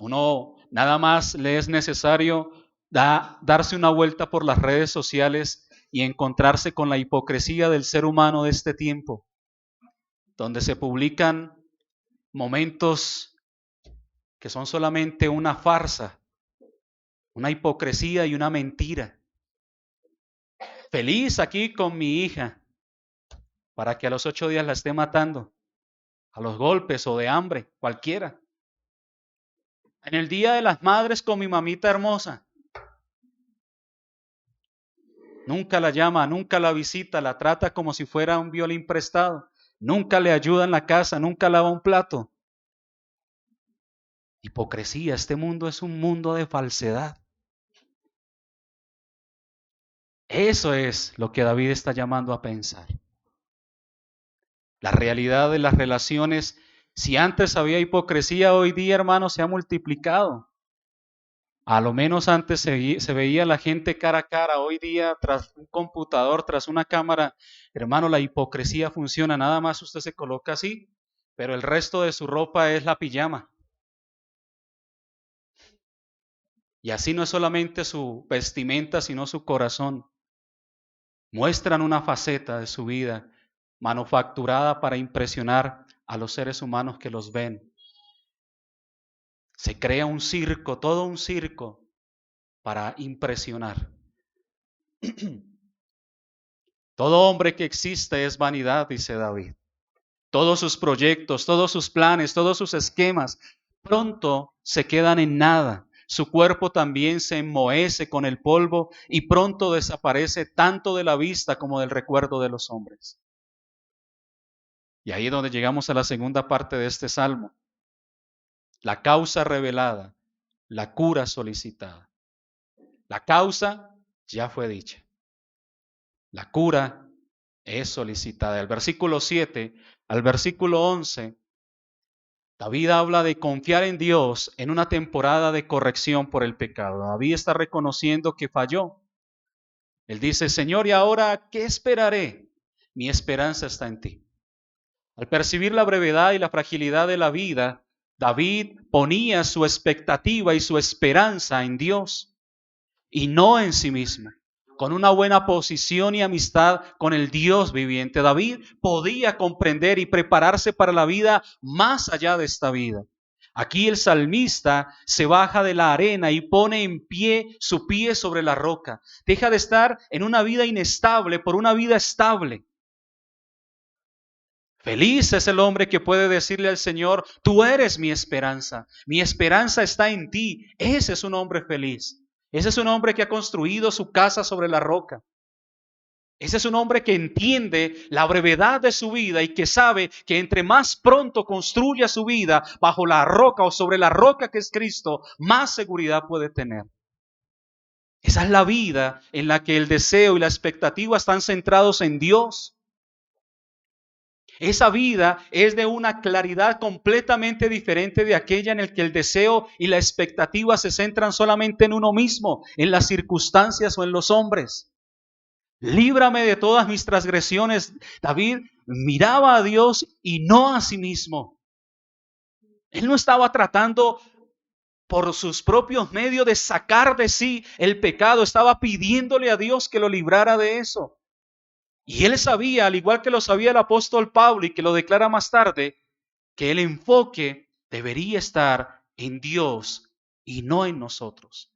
A: Uno nada más le es necesario darse una vuelta por las redes sociales y encontrarse con la hipocresía del ser humano de este tiempo, donde se publican momentos que son solamente una farsa, una hipocresía y una mentira. Feliz aquí con mi hija, para que a los 8 días la esté matando, a los golpes o de hambre, cualquiera. En el Día de las Madres con mi mamita hermosa. Nunca la llama, nunca la visita, la trata como si fuera un violín prestado. Nunca le ayuda en la casa, nunca lava un plato. Hipocresía, este mundo es un mundo de falsedad. Eso es lo que David está llamando a pensar. La realidad de las relaciones, si antes había hipocresía, hoy día, hermanos, se ha multiplicado. A lo menos antes se veía la gente cara a cara, hoy día tras un computador, tras una cámara, hermano, la hipocresía funciona, nada más usted se coloca así, pero el resto de su ropa es la pijama. Y así no es solamente su vestimenta, sino su corazón. Muestran una faceta de su vida manufacturada para impresionar a los seres humanos que los ven. Se crea un circo, todo un circo, para impresionar. Todo hombre que existe es vanidad, dice David. Todos sus proyectos, todos sus planes, todos sus esquemas, pronto se quedan en nada. Su cuerpo también se enmohece con el polvo y pronto desaparece tanto de la vista como del recuerdo de los hombres. Y ahí es donde llegamos a la segunda parte de este salmo. La causa revelada, la cura solicitada. La causa ya fue dicha. La cura es solicitada. Del versículo 7 al versículo 11, David habla de confiar en Dios en una temporada de corrección por el pecado. David está reconociendo que falló. Él dice, Señor, ¿y ahora qué esperaré? Mi esperanza está en ti. Al percibir la brevedad y la fragilidad de la vida, David ponía su expectativa y su esperanza en Dios y no en sí mismo. Con una buena posición y amistad con el Dios viviente, David podía comprender y prepararse para la vida más allá de esta vida. Aquí el salmista se baja de la arena y pone en pie su pie sobre la roca. Deja de estar en una vida inestable por una vida estable. Feliz es el hombre que puede decirle al Señor, tú eres mi esperanza está en ti. Ese es un hombre feliz. Ese es un hombre que ha construido su casa sobre la roca. Ese es un hombre que entiende la brevedad de su vida y que sabe que entre más pronto construya su vida bajo la roca o sobre la roca que es Cristo, más seguridad puede tener. Esa es la vida en la que el deseo y la expectativa están centrados en Dios. Esa vida es de una claridad completamente diferente de aquella en la que el deseo y la expectativa se centran solamente en uno mismo, en las circunstancias o en los hombres. Líbrame de todas mis transgresiones. David miraba a Dios y no a sí mismo. Él no estaba tratando por sus propios medios de sacar de sí el pecado. Estaba pidiéndole a Dios que lo librara de eso. Y él sabía, al igual que lo sabía el apóstol Pablo y que lo declara más tarde, que el enfoque debería estar en Dios y no en nosotros.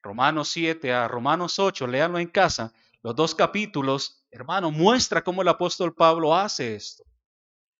A: Romanos 7 a Romanos 8, léanlo en casa, los 2 capítulos, hermano, muestra cómo el apóstol Pablo hace esto.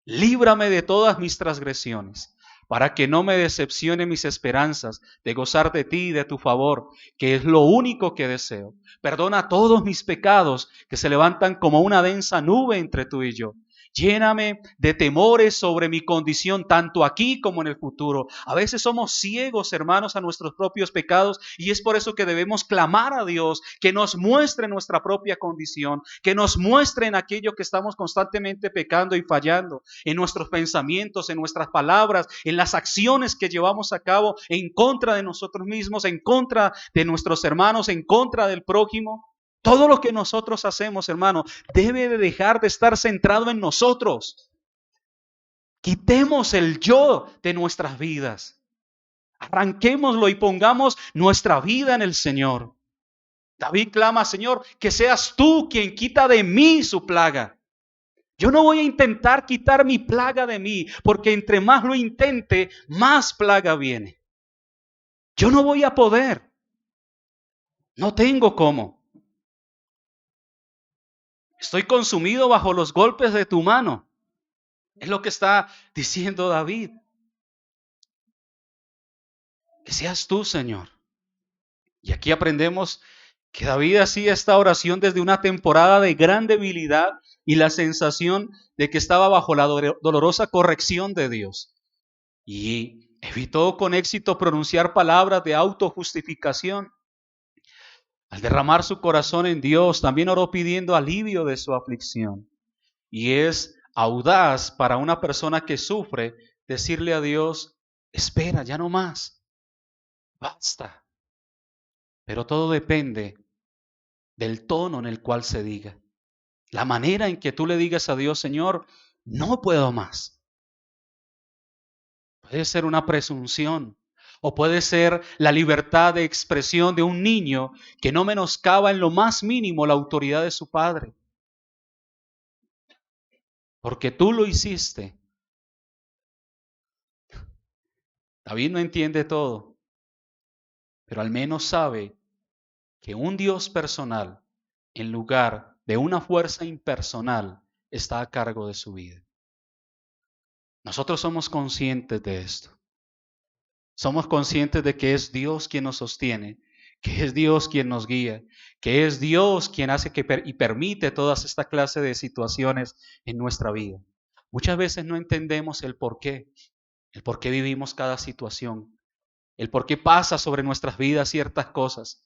A: Líbrame de todas mis transgresiones, para que no me decepcione mis esperanzas de gozar de ti y de tu favor, que es lo único que deseo. Perdona todos mis pecados que se levantan como una densa nube entre tú y yo. Lléname de temores sobre mi condición, tanto aquí como en el futuro. A veces somos ciegos, hermanos, a nuestros propios pecados y es por eso que debemos clamar a Dios que nos muestre nuestra propia condición, que nos muestre en aquello que estamos constantemente pecando y fallando, en nuestros pensamientos, en nuestras palabras, en las acciones que llevamos a cabo en contra de nosotros mismos, en contra de nuestros hermanos, en contra del prójimo. Todo lo que nosotros hacemos, hermano, debe de dejar de estar centrado en nosotros. Quitemos el yo de nuestras vidas. Arranquémoslo y pongamos nuestra vida en el Señor. David clama, Señor, que seas tú quien quita de mí su plaga. Yo no voy a intentar quitar mi plaga de mí, porque entre más lo intente, más plaga viene. Yo no voy a poder. No tengo cómo. Estoy consumido bajo los golpes de tu mano. Es lo que está diciendo David. Que seas tú, Señor. Y aquí aprendemos que David hacía esta oración desde una temporada de gran debilidad y la sensación de que estaba bajo la dolorosa corrección de Dios. Y evitó con éxito pronunciar palabras de autojustificación. Al derramar su corazón en Dios, también oró pidiendo alivio de su aflicción. Y es audaz para una persona que sufre decirle a Dios, espera, ya no más, basta. Pero todo depende del tono en el cual se diga. La manera en que tú le digas a Dios, Señor, no puedo más. Puede ser una presunción o puede ser la libertad de expresión de un niño que no menoscaba en lo más mínimo la autoridad de su padre. Porque tú lo hiciste. David no entiende todo, pero al menos sabe que un Dios personal, en lugar de una fuerza impersonal, está a cargo de su vida. Nosotros somos conscientes de esto. Somos conscientes de que es Dios quien nos sostiene, que es Dios quien nos guía, que es Dios quien hace y permite todas esta clase de situaciones en nuestra vida. Muchas veces no entendemos el por qué vivimos cada situación, el por qué pasa sobre nuestras vidas ciertas cosas,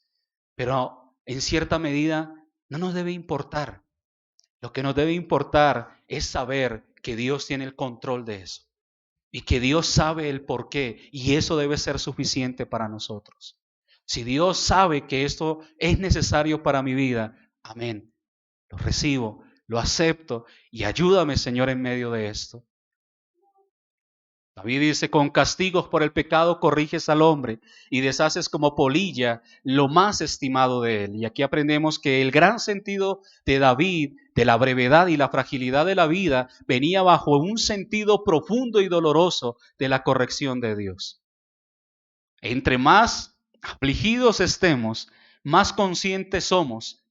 A: pero en cierta medida no nos debe importar. Lo que nos debe importar es saber que Dios tiene el control de eso y que Dios sabe el por qué y eso debe ser suficiente para nosotros. Si Dios sabe que esto es necesario para mi vida, amén, lo recibo, lo acepto y ayúdame, Señor, en medio de esto. David dice, con castigos por el pecado corriges al hombre y deshaces como polilla lo más estimado de él. Y aquí aprendemos que el gran sentido de David, de la brevedad y la fragilidad de la vida, venía bajo un sentido profundo y doloroso de la corrección de Dios. Entre más afligidos estemos, más conscientes somos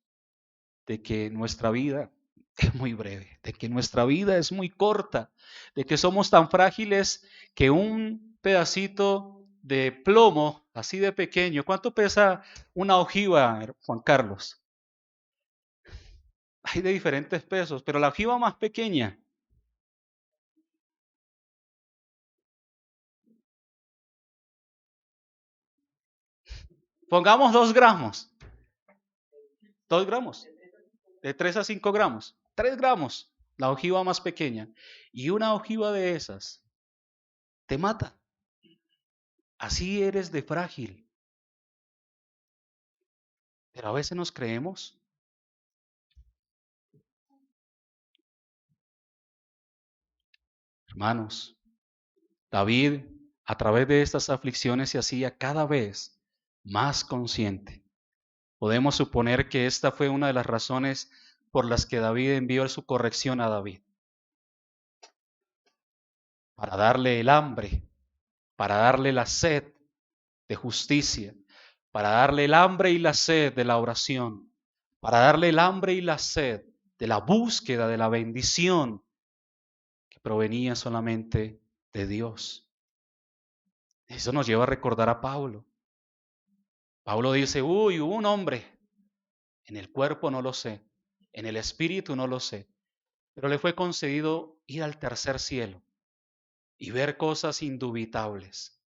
A: de que nuestra vida es muy breve, de que nuestra vida es muy corta, de que somos tan frágiles que un pedacito de plomo, así de pequeño, ¿cuánto pesa una ojiva, Juan Carlos? Hay de diferentes pesos, pero la ojiva más pequeña, pongamos 2 gramos, 2 gramos, de 3 a 5 gramos, 3 gramos, la ojiva más pequeña, y una ojiva de esas te mata. Así eres de frágil. Pero a veces nos creemos. Hermanos, David a través de estas aflicciones se hacía cada vez más consciente. Podemos suponer que esta fue una de las razones por las que David envió su corrección a David. Para darle el hambre, para darle la sed de justicia, para darle el hambre y la sed de la oración, para darle el hambre y la sed de la búsqueda de la bendición que provenía solamente de Dios. Eso nos lleva a recordar a Pablo. Pablo dice, hubo un hombre, en el cuerpo no lo sé, en el espíritu no lo sé, pero le fue concedido ir al tercer cielo y ver cosas indubitables,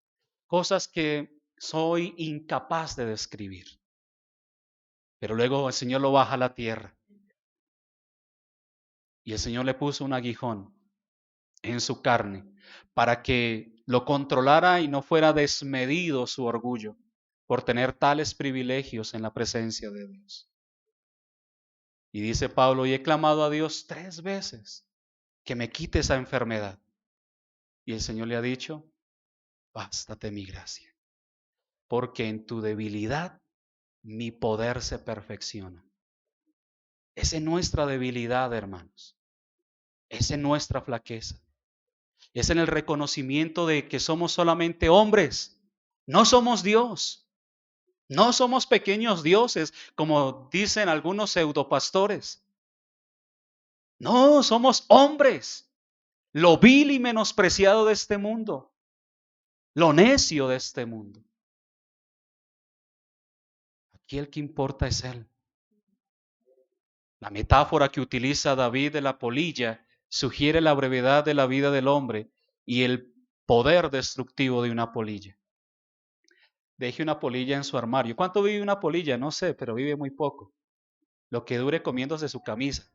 A: cosas que soy incapaz de describir. Pero luego el Señor lo baja a la tierra y el Señor le puso un aguijón en su carne para que lo controlara y no fuera desmedido su orgullo por tener tales privilegios en la presencia de Dios. Y dice Pablo, y he clamado a Dios 3 veces que me quite esa enfermedad. Y el Señor le ha dicho, bástate mi gracia, porque en tu debilidad mi poder se perfecciona. Es en nuestra debilidad, hermanos. Es en nuestra flaqueza. Es en el reconocimiento de que somos solamente hombres. No somos Dios. No somos pequeños dioses, como dicen algunos pseudopastores. No, somos hombres. Lo vil y menospreciado de este mundo. Lo necio de este mundo. Aquí el que importa es Él. La metáfora que utiliza David de la polilla sugiere la brevedad de la vida del hombre y el poder destructivo de una polilla. Deje una polilla en su armario. ¿Cuánto vive una polilla? No sé, pero vive muy poco. Lo que dure comiéndose su camisa.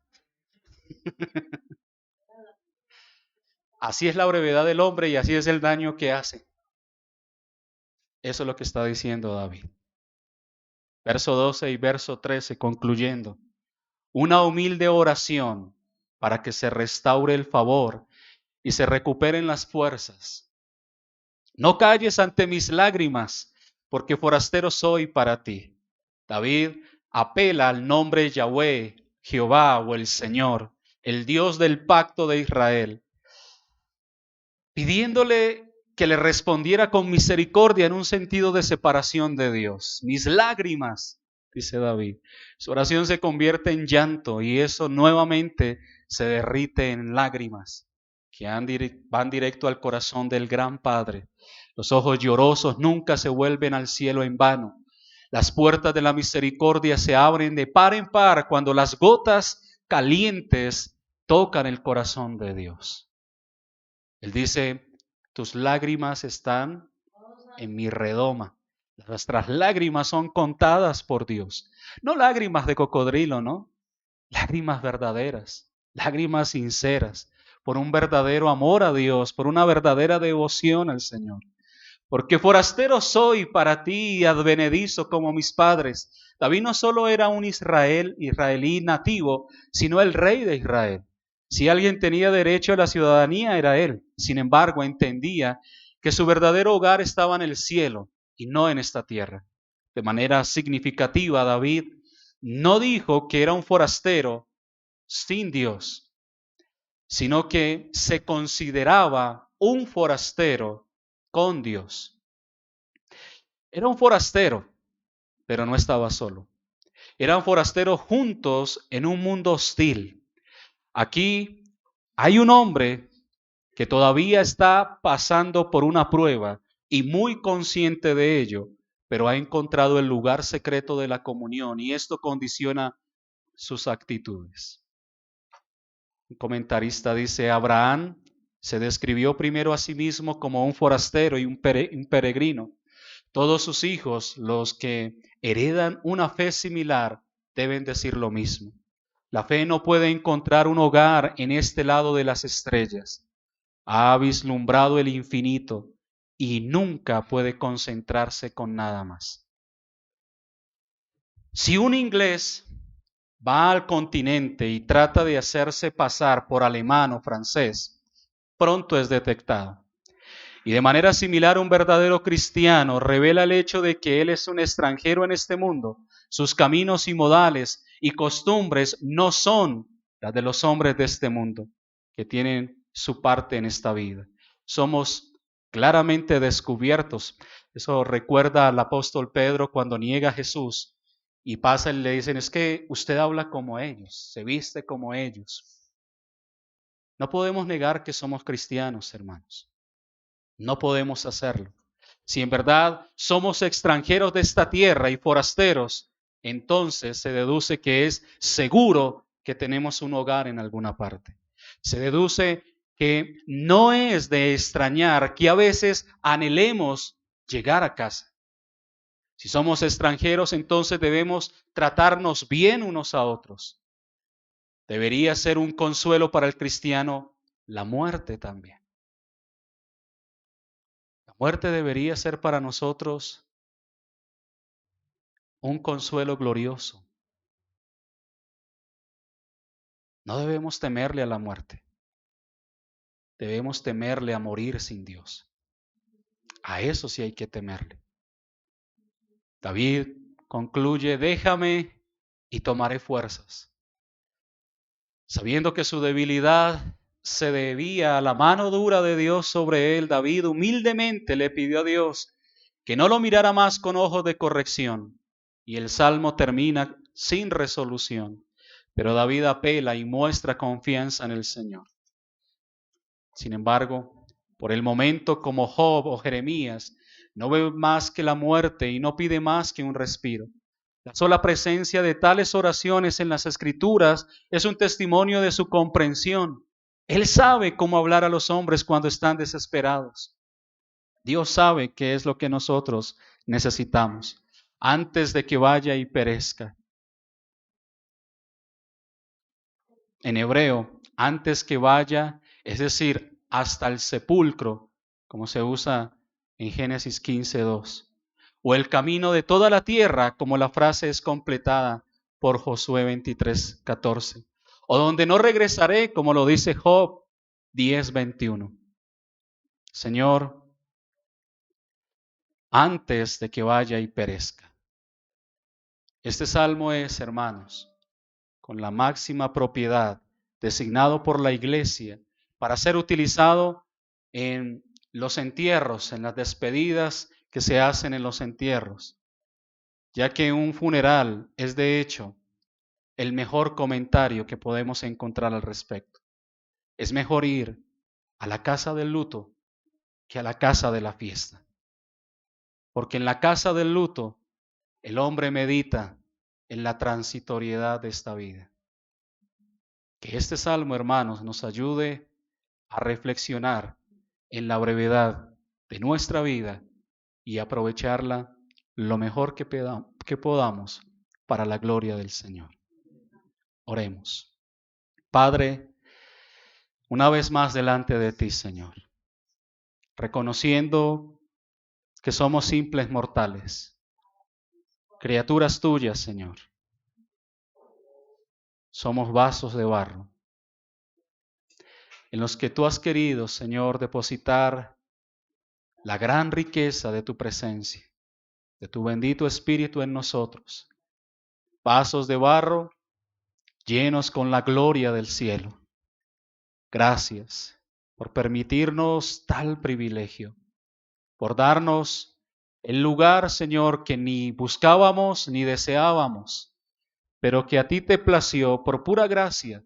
A: Así es la brevedad del hombre y así es el daño que hace. Eso es lo que está diciendo David. Verso 12 y verso 13, concluyendo. Una humilde oración para que se restaure el favor y se recuperen las fuerzas. No calles ante mis lágrimas, porque forastero soy para ti. David apela al nombre Yahweh, Jehová o el Señor, el Dios del pacto de Israel, pidiéndole que le respondiera con misericordia en un sentido de separación de Dios. Mis lágrimas, dice David. Su oración se convierte en llanto y eso nuevamente se derrite en lágrimas que van directo al corazón del gran Padre. Los ojos llorosos nunca se vuelven al cielo en vano. Las puertas de la misericordia se abren de par en par cuando las gotas calientes tocan el corazón de Dios. Él dice, tus lágrimas están en mi redoma. Nuestras lágrimas son contadas por Dios. No lágrimas de cocodrilo, ¿no? Lágrimas verdaderas, lágrimas sinceras, por un verdadero amor a Dios, por una verdadera devoción al Señor. Porque forastero soy para ti y advenedizo como mis padres. David no solo era un israelí nativo, sino el rey de Israel. Si alguien tenía derecho a la ciudadanía era él. Sin embargo, entendía que su verdadero hogar estaba en el cielo y no en esta tierra. De manera significativa, David no dijo que era un forastero sin Dios, sino que se consideraba un forastero con Dios. Era un forastero, pero no estaba solo. Eran forasteros juntos en un mundo hostil. Aquí hay un hombre que todavía está pasando por una prueba y muy consciente de ello, pero ha encontrado el lugar secreto de la comunión y esto condiciona sus actitudes. Un comentarista dice, Abraham se describió primero a sí mismo como un forastero y un peregrino. Todos sus hijos, los que heredan una fe similar, deben decir lo mismo. La fe no puede encontrar un hogar en este lado de las estrellas. Ha vislumbrado el infinito y nunca puede concentrarse con nada más. Si un inglés va al continente y trata de hacerse pasar por alemán o francés, pronto es detectado. Y de manera similar, un verdadero cristiano revela el hecho de que él es un extranjero en este mundo. Sus caminos y modales y costumbres no son las de los hombres de este mundo, que tienen su parte en esta vida. Somos claramente descubiertos. Eso recuerda al apóstol Pedro cuando niega a Jesús y pasa y le dicen, es que usted habla como ellos, se viste como ellos. No podemos negar que somos cristianos, hermanos. No podemos hacerlo. Si en verdad somos extranjeros de esta tierra y forasteros, entonces se deduce que es seguro que tenemos un hogar en alguna parte. Se deduce que no es de extrañar que a veces anhelemos llegar a casa. Si somos extranjeros, entonces debemos tratarnos bien unos a otros. Debería ser un consuelo para el cristiano la muerte también. La muerte debería ser para nosotros un consuelo glorioso. No debemos temerle a la muerte. Debemos temerle a morir sin Dios. A eso sí hay que temerle. David concluye, déjame y tomaré fuerzas. Sabiendo que su debilidad se debía a la mano dura de Dios sobre él, David humildemente le pidió a Dios que no lo mirara más con ojos de corrección. Y el salmo termina sin resolución. Pero David apela y muestra confianza en el Señor. Sin embargo, por el momento, como Job o Jeremías, no ve más que la muerte y no pide más que un respiro. La sola presencia de tales oraciones en las Escrituras es un testimonio de su comprensión. Él sabe cómo hablar a los hombres cuando están desesperados. Dios sabe qué es lo que nosotros necesitamos antes de que vaya y perezca. En hebreo, antes que vaya, es decir, hasta el sepulcro, como se usa en Génesis 15:2. O el camino de toda la tierra, como la frase es completada por Josué 23:14. O donde no regresaré, como lo dice Job 10:21. Señor, antes de que vaya y perezca. Este salmo es, hermanos, con la máxima propiedad, designado por la iglesia para ser utilizado en los entierros, en las despedidas que se hacen en los entierros, ya que un funeral es de hecho el mejor comentario que podemos encontrar al respecto. Es mejor ir a la casa del luto que a la casa de la fiesta, porque en la casa del luto el hombre medita en la transitoriedad de esta vida. Que este salmo, hermanos, nos ayude a reflexionar en la brevedad de nuestra vida y aprovecharla lo mejor que podamos para la gloria del Señor. Oremos. Padre, una vez más delante de ti, Señor, reconociendo que somos simples mortales, criaturas tuyas, Señor. Somos vasos de barro en los que tú has querido, Señor, depositar la gran riqueza de tu presencia, de tu bendito Espíritu en nosotros. Vasos de barro llenos con la gloria del cielo. Gracias por permitirnos tal privilegio, por darnos el lugar, Señor, que ni buscábamos ni deseábamos, pero que a ti te plació por pura gracia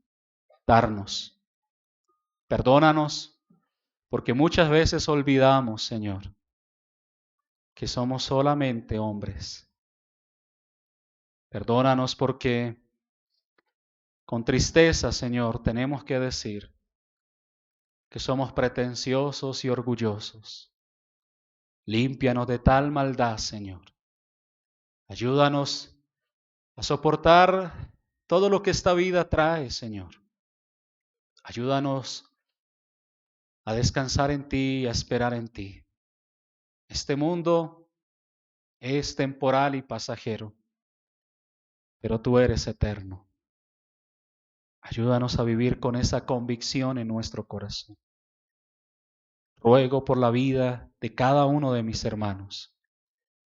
A: darnos. Perdónanos, porque muchas veces olvidamos, Señor, que somos solamente hombres. Perdónanos porque con tristeza, Señor, tenemos que decir que somos pretenciosos y orgullosos. Límpianos de tal maldad, Señor. Ayúdanos a soportar todo lo que esta vida trae, Señor. Ayúdanos a descansar en ti y a esperar en ti. Este mundo es temporal y pasajero, pero tú eres eterno. Ayúdanos a vivir con esa convicción en nuestro corazón. Ruego por la vida de cada uno de mis hermanos,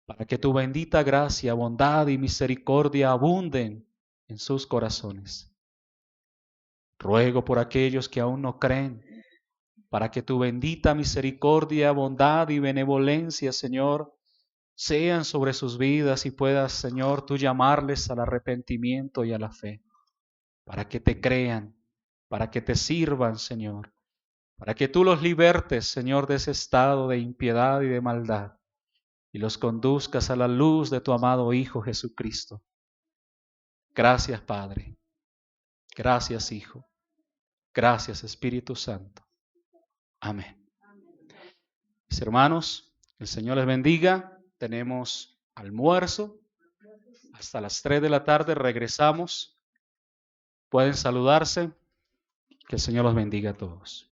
A: para que tu bendita gracia, bondad y misericordia abunden en sus corazones. Ruego por aquellos que aún no creen, para que tu bendita misericordia, bondad y benevolencia, Señor, sean sobre sus vidas y puedas, Señor, tú llamarles al arrepentimiento y a la fe, para que te crean, para que te sirvan, Señor, para que tú los libertes, Señor, de ese estado de impiedad y de maldad, y los conduzcas a la luz de tu amado Hijo Jesucristo. Gracias, Padre. Gracias, Hijo. Gracias, Espíritu Santo. Amén. Mis hermanos, el Señor les bendiga. Tenemos almuerzo. Hasta las 3 de la tarde regresamos. Pueden saludarse. Que el Señor los bendiga a todos.